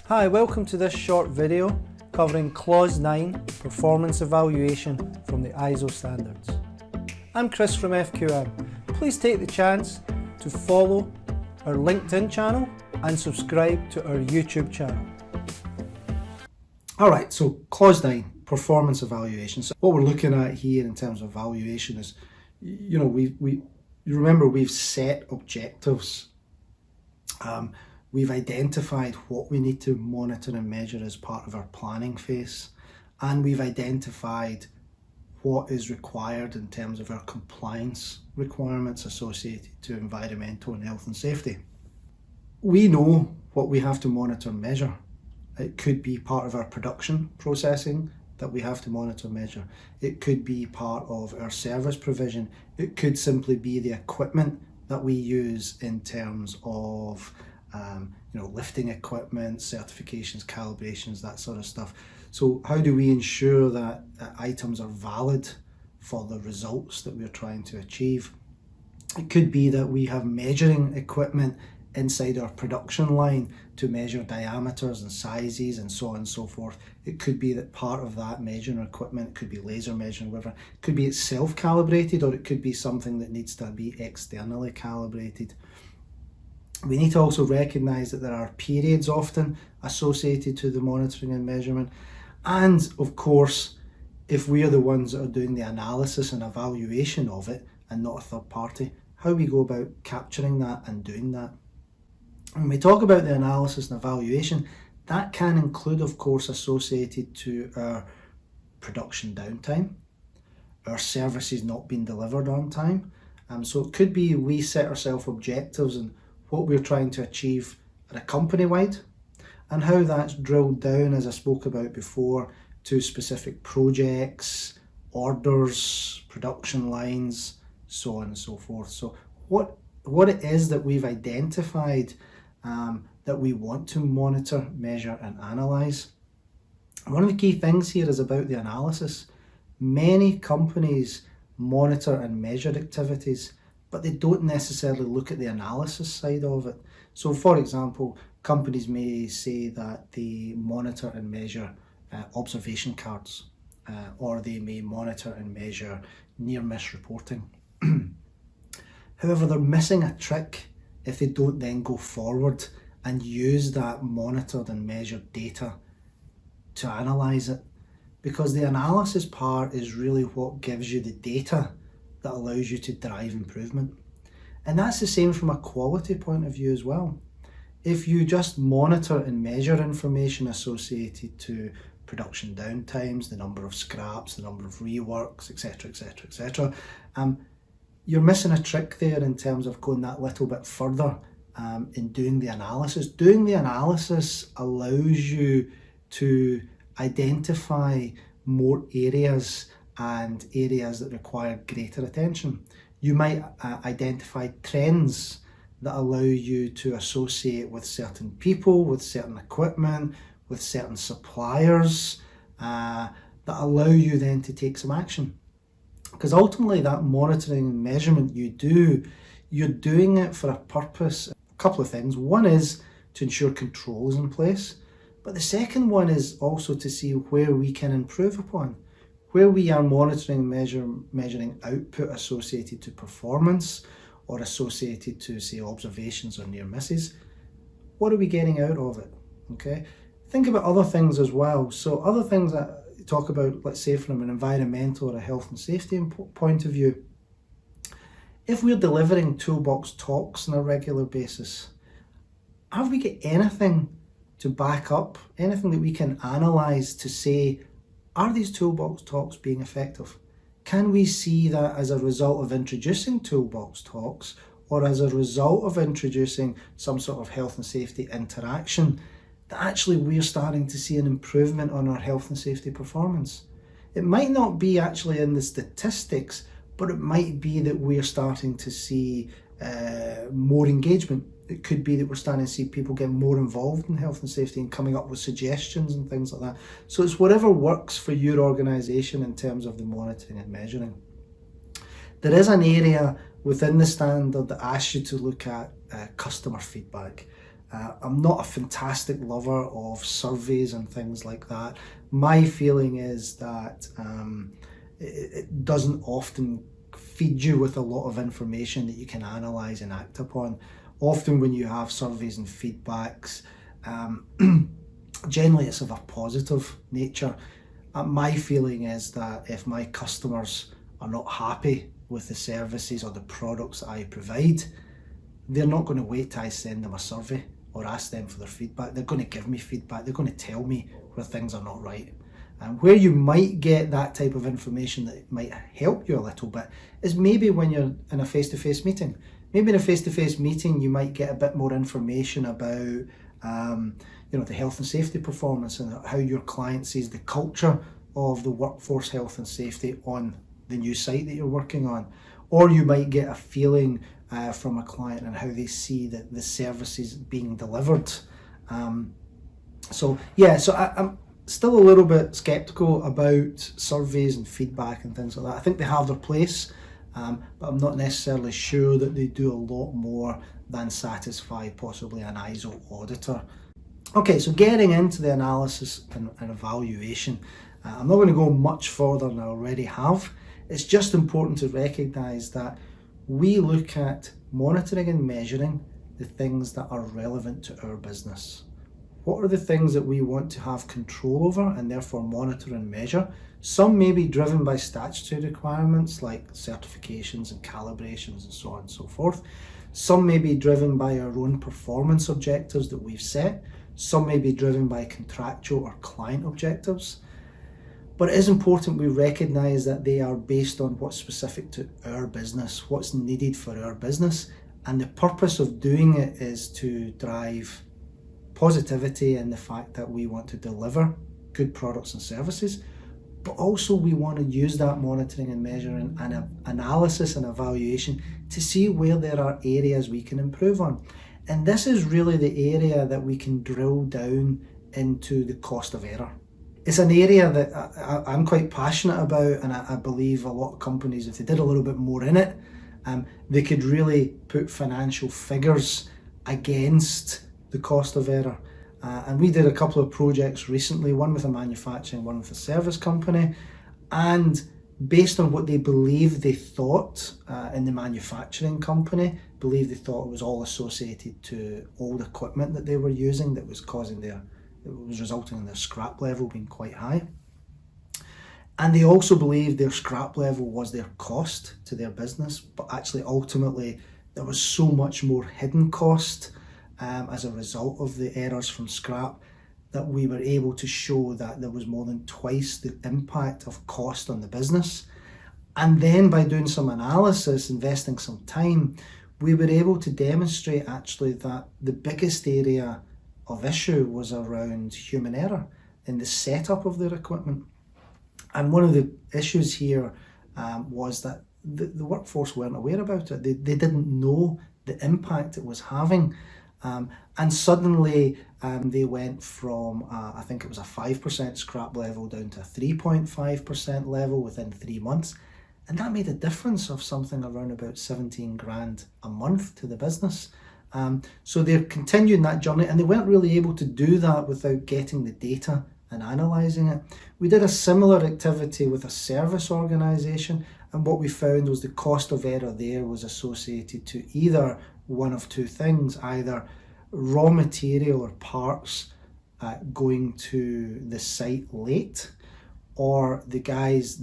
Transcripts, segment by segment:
Hi, welcome to this short video covering Clause 9, Performance Evaluation from the ISO standards. I'm Chris from FQM. Please take the chance to follow our LinkedIn channel and subscribe to our YouTube channel. Alright, so Clause 9, Performance Evaluation. So what we're looking at here in terms of evaluation is, you remember we've set objectives. We've identified what we need to monitor and measure as part of our planning phase, and we've identified what is required in terms of our compliance requirements associated to environmental and health and safety. We know what we have to monitor and measure. It could be part of our production processing that we have to monitor and measure. It could be part of our service provision. It could simply be the equipment that we use in terms of lifting equipment, certifications, calibrations, that sort of stuff. So how do we ensure that items are valid for the results that we're trying to achieve? It could be that we have measuring equipment inside our production line to measure diameters and sizes and so on and so forth. It could be that part of that measuring equipment could be laser measuring, whatever. It could be it's self-calibrated, or it could be something that needs to be externally calibrated. We need to also recognise that there are periods often associated to the monitoring and measurement. And of course, if we are the ones that are doing the analysis and evaluation of it and not a third party, how we go about capturing that and doing that. When we talk about the analysis and evaluation, that can include, of course, associated to our production downtime, our services not being delivered on time. So it could be we set ourselves objectives and what we're trying to achieve at a company-wide, and how that's drilled down, as I spoke about before, to specific projects, orders, production lines, so on and so forth. So what it is that we've identified that we want to monitor, measure and analyse. One of the key things here is about the analysis. Many companies monitor and measure activities, but they don't necessarily look at the analysis side of it. So for example, companies may say that they monitor and measure observation cards, or they may monitor and measure near-miss reporting. However, they're missing a trick if they don't then go forward and use that monitored and measured data to analyse it, because the analysis part is really what gives you the data that allows you to drive improvement. And that's the same from a quality point of view as well. If you just monitor and measure information associated to production downtimes, the number of scraps, the number of reworks, etc, etc, etc, you're missing a trick there in terms of going that little bit further in doing the analysis. Doing the analysis allows you to identify more areas and areas that require greater attention. You might identify trends that allow you to associate with certain people, with certain equipment, with certain suppliers, that allow you then to take some action. Because ultimately that monitoring and measurement you're doing it for a purpose. A couple of things. One is to ensure controls in place, but the second one is also to see where we can improve upon. Where we are monitoring and measuring output associated to performance or associated to, say, observations or near misses, what are we getting out of it? Okay, think about other things as well. So other things that talk about, let's say from an environmental or a health and safety point of view, if we're delivering toolbox talks on a regular basis, have we got anything to back up, anything that we can analyse to say, are these toolbox talks being effective? Can we see that as a result of introducing toolbox talks, or as a result of introducing some sort of health and safety interaction, that actually we're starting to see an improvement on our health and safety performance? It might not be actually in the statistics, but it might be that we're starting to see more engagement. It could be that we're starting to see people get more involved in health and safety and coming up with suggestions and things like that. So it's whatever works for your organisation in terms of the monitoring and measuring. There is an area within the standard that asks you to look at customer feedback. I'm not a fantastic lover of surveys and things like that. My feeling is that it doesn't often feed you with a lot of information that you can analyse and act upon. Often when you have surveys and feedbacks, generally it's of a positive nature. My feeling is that if my customers are not happy with the services or the products that I provide, they're not going to wait till I send them a survey or ask them for their feedback. They're going to give me feedback. They're going to tell me where things are not right. And where you might get that type of information that might help you a little bit is maybe when you're in a face-to-face meeting. Maybe in a face-to-face meeting you might get a bit more information about the health and safety performance and how your client sees the culture of the workforce health and safety on the new site that you're working on. Or you might get a feeling from a client and how they see that the services being delivered. I'm still a little bit sceptical about surveys and feedback and things like that. I think they have their place, but I'm not necessarily sure that they do a lot more than satisfy possibly an ISO auditor. Okay, so getting into the analysis and evaluation, I'm not going to go much further than I already have. It's just important to recognise that we look at monitoring and measuring the things that are relevant to our business. What are the things that we want to have control over and therefore monitor and measure? Some may be driven by statutory requirements like certifications and calibrations and so on and so forth. Some may be driven by our own performance objectives that we've set. Some may be driven by contractual or client objectives. But it is important we recognise that they are based on what's specific to our business, what's needed for our business. And the purpose of doing it is to drive positivity in the fact that we want to deliver good products and services, but also we want to use that monitoring and measuring and analysis and evaluation to see where there are areas we can improve on. And this is really the area that we can drill down into the cost of error. It's an area that I'm quite passionate about, and I believe a lot of companies, if they did a little bit more in it, they could really put financial figures against the cost of error. And we did a couple of projects recently, one with a manufacturing, one with a service company, and based on what they believed they thought in the manufacturing company, believed they thought it was all associated to old equipment that they were using that was resulting in their scrap level being quite high. And they also believed their scrap level was their cost to their business, but actually ultimately there was so much more hidden cost as a result of the errors from scrap that we were able to show that there was more than twice the impact of cost on the business. And then by doing some analysis, investing some time, we were able to demonstrate actually that the biggest area of issue was around human error in the setup of their equipment. And one of the issues here was that the workforce weren't aware about it. They didn't know the impact it was having. And suddenly they went from, I think it was a 5% scrap level down to a 3.5% level within 3 months. And that made a difference of something around about 17 grand a month to the business. So they're continuing that journey, and they weren't really able to do that without getting the data and analysing it. We did a similar activity with a service organisation, and what we found was the cost of error there was associated to either one of two things, either raw material or parts going to the site late, or the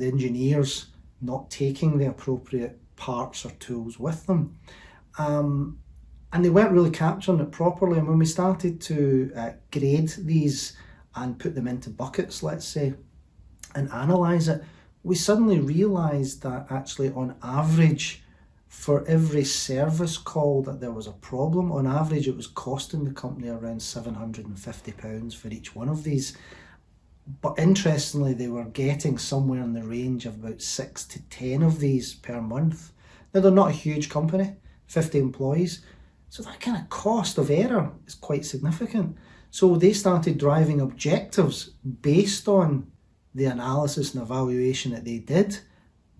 engineers not taking the appropriate parts or tools with them. And they weren't really capturing it properly. And when we started to grade these and put them into buckets, let's say, and analyse it, we suddenly realised that actually on average, for every service call that there was a problem, on average it was costing the company around £750 for each one of these. But interestingly, they were getting somewhere in the range of about 6 to 10 of these per month. Now, they're not a huge company, 50 employees, so that kind of cost of error is quite significant. So they started driving objectives based on the analysis and evaluation that they did,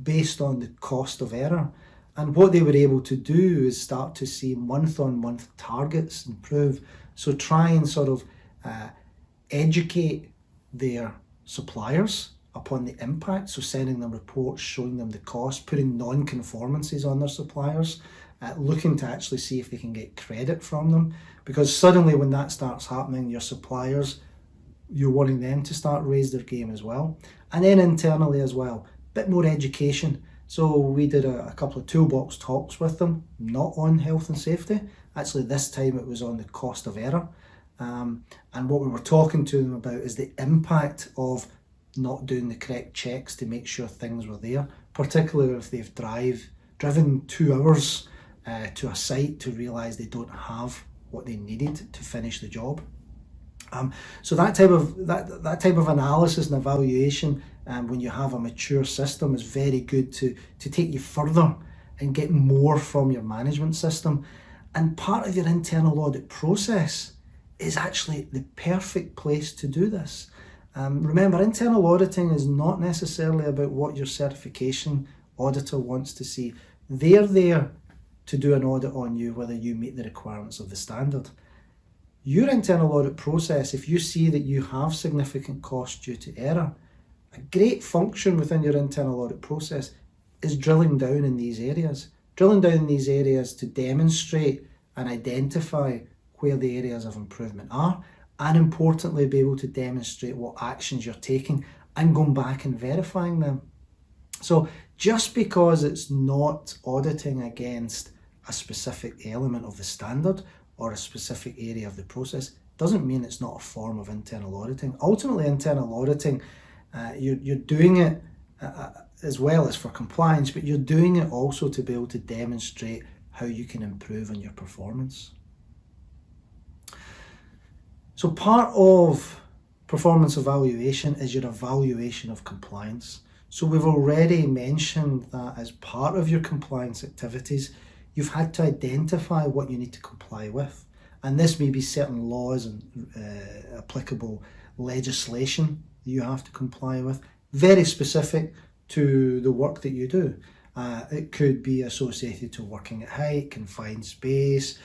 based on the cost of error. And what they were able to do is start to see month-on-month targets improve. So try and sort of educate their suppliers upon the impact, so sending them reports, showing them the cost, putting non-conformances on their suppliers, looking to actually see if they can get credit from them, because suddenly when that starts happening, your suppliers, you're wanting them to start raise their game as well. And then internally as well, a bit more education. So we did a couple of toolbox talks with them, not on health and safety. Actually, this time it was on the cost of error. And what we were talking to them about is the impact of not doing the correct checks to make sure things were there, particularly if they've driven 2 hours to a site to realise they don't have what they needed to finish the job. So that type of analysis and evaluation, when you have a mature system, is very good to take you further and get more from your management system. And part of your internal audit process is actually the perfect place to do this. Remember, internal auditing is not necessarily about what your certification auditor wants to see. They're there to do an audit on you, whether you meet the requirements of the standard. Your internal audit process, if you see that you have significant costs due to error, a great function within your internal audit process is drilling down in these areas. Drilling down in these areas to demonstrate and identify where the areas of improvement are, and importantly, be able to demonstrate what actions you're taking and going back and verifying them. So just because it's not auditing against a specific element of the standard or a specific area of the process doesn't mean it's not a form of internal auditing. Ultimately, internal auditing, you're doing it as well as for compliance, but you're doing it also to be able to demonstrate how you can improve on your performance. So part of performance evaluation is your evaluation of compliance. So we've already mentioned that as part of your compliance activities, you've had to identify what you need to comply with. And this may be certain laws and applicable legislation that you have to comply with, very specific to the work that you do. It could be associated to working at height, confined space,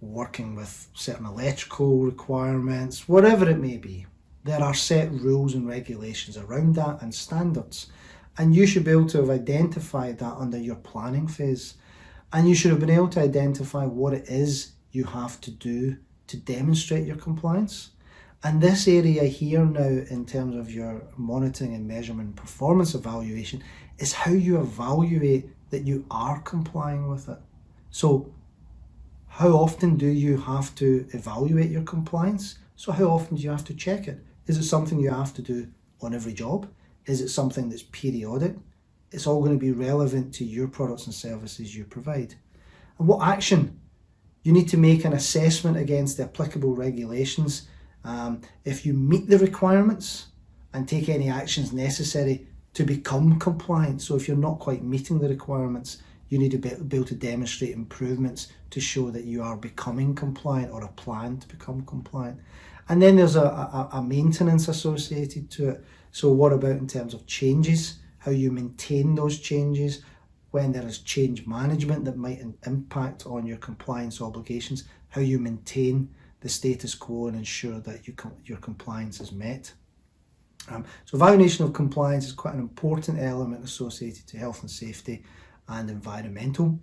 working with certain electrical requirements, whatever it may be. There are set rules and regulations around that and standards. And you should be able to have identified that under your planning phase. And you should have been able to identify what it is you have to do to demonstrate your compliance. And this area here now, in terms of your monitoring and measurement and performance evaluation, is how you evaluate that you are complying with it. So how often do you have to evaluate your compliance? So how often do you have to check it? Is it something you have to do on every job? Is it something that's periodic? It's all going to be relevant to your products and services you provide. And what action? You need to make an assessment against the applicable regulations. If you meet the requirements, and take any actions necessary to become compliant. So if you're not quite meeting the requirements, you need to be able to demonstrate improvements to show that you are becoming compliant or a plan to become compliant. And then there's a maintenance associated to it. So what about in terms of changes, how you maintain those changes, when there is change management that might impact on your compliance obligations, how you maintain the status quo and ensure that your compliance is met. So evaluation of compliance is quite an important element associated to health and safety and environmental.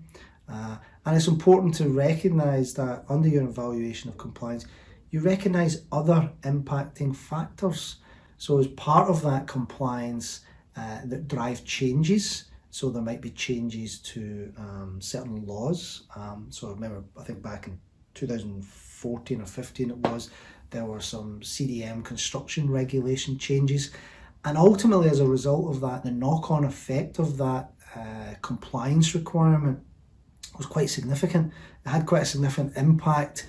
And it's important to recognise that under your evaluation of compliance, you recognise other impacting factors. So as part of that compliance that drive changes, so there might be changes to certain laws. So I remember, I think back in 2014 or 15 it was, there were some CDM construction regulation changes. And ultimately, as a result of that, the knock-on effect of that compliance requirement was quite significant. It had quite a significant impact,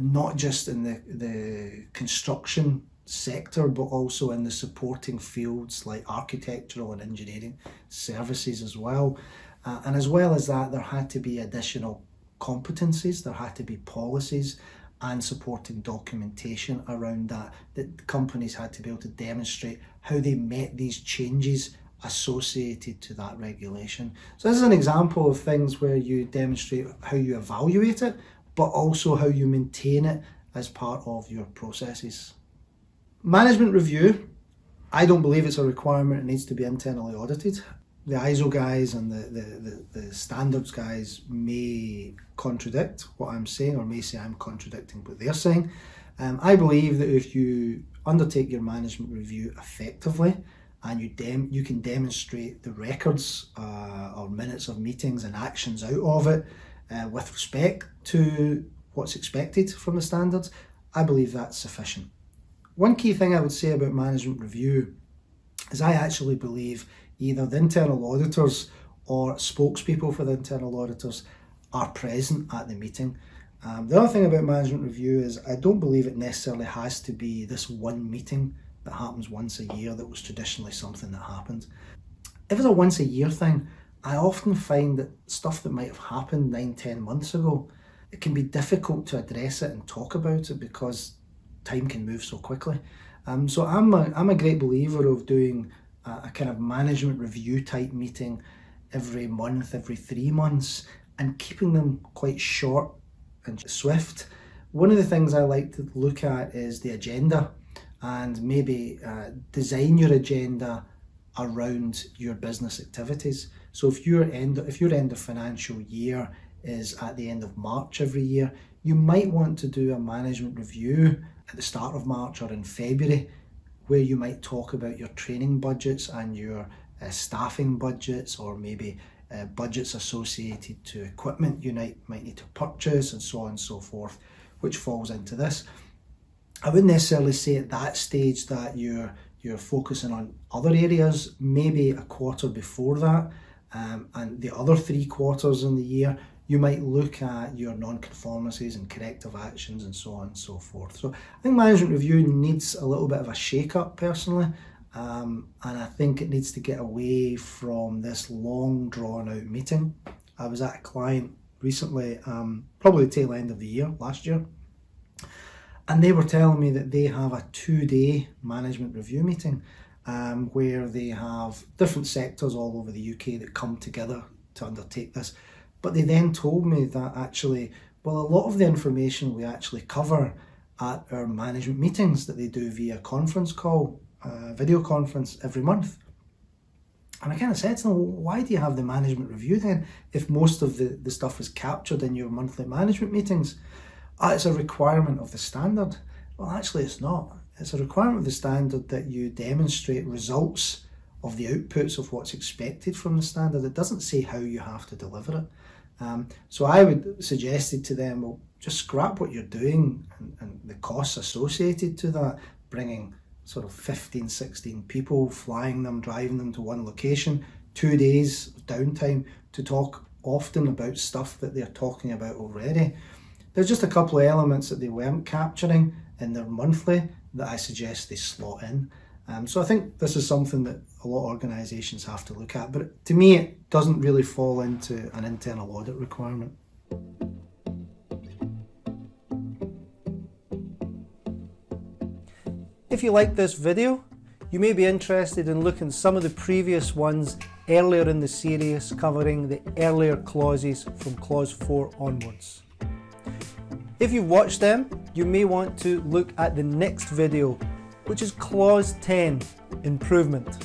not just in the construction sector, but also in the supporting fields like architectural and engineering services as well. And as well as that, there had to be additional competencies, there had to be policies and supporting documentation around that companies had to be able to demonstrate how they met these changes associated to that regulation. So this is an example of things where you demonstrate how you evaluate it, but also how you maintain it as part of your processes. Management review, I don't believe it's a requirement. It needs to be internally audited. The ISO guys and the standards guys may contradict what I'm saying, or may say I'm contradicting what they're saying. I believe that if you undertake your management review effectively and you can demonstrate the records or minutes of meetings and actions out of it with respect to what's expected from the standards, I believe that's sufficient. One key thing I would say about management review is I actually believe either the internal auditors or spokespeople for the internal auditors are present at the meeting. The other thing about management review is I don't believe it necessarily has to be this one meeting that happens once a year that was traditionally something that happened. If it's a once a year thing, I often find that stuff that might have happened 9-10 months ago, it can be difficult to address it and talk about it because time can move so quickly. So I'm a great believer of doing a kind of management review type meeting every month, every 3 months, and keeping them quite short and swift. One of the things I like to look at is the agenda, and maybe design your agenda around your business activities. So if your end of financial year is at the end of March every year, you might want to do a management review at the start of March or in February, where you might talk about your training budgets and your staffing budgets, or maybe budgets associated to equipment you might need to purchase, and so on and so forth, which falls into this. I wouldn't necessarily say at that stage that you're focusing on other areas. Maybe a quarter before that, and the other 3 quarters in the year, you might look at your non-conformances and corrective actions and so on and so forth. So I think management review needs a little bit of a shake-up personally, and I think it needs to get away from this long drawn-out meeting. I was at a client recently, probably the tail end of the year, last year, and they were telling me that they have a 2-day management review meeting where they have different sectors all over the UK that come together to undertake this. But they then told me that actually, well, a lot of the information we actually cover at our management meetings that they do via conference call, video conference every month. And I kind of said to them, well, why do you have the management review then if most of the stuff is captured in your monthly management meetings? It's a requirement of the standard. Well, actually it's not. It's a requirement of the standard that you demonstrate results of the outputs of what's expected from the standard. It doesn't say how you have to deliver it. So I would suggest it to them, well, just scrap what you're doing and the costs associated to that, bringing sort of 15, 16 people, flying them, driving them to one location, 2 days of downtime to talk often about stuff that they're talking about already. There's just a couple of elements that they weren't capturing in their monthly that I suggest they slot in. So I think this is something that a lot of organisations have to look at, but to me it doesn't really fall into an internal audit requirement. If you like this video, you may be interested in looking at some of the previous ones earlier in the series covering the earlier clauses from clause 4 onwards. If you've watched them, you may want to look at the next video, which is clause 10, improvement.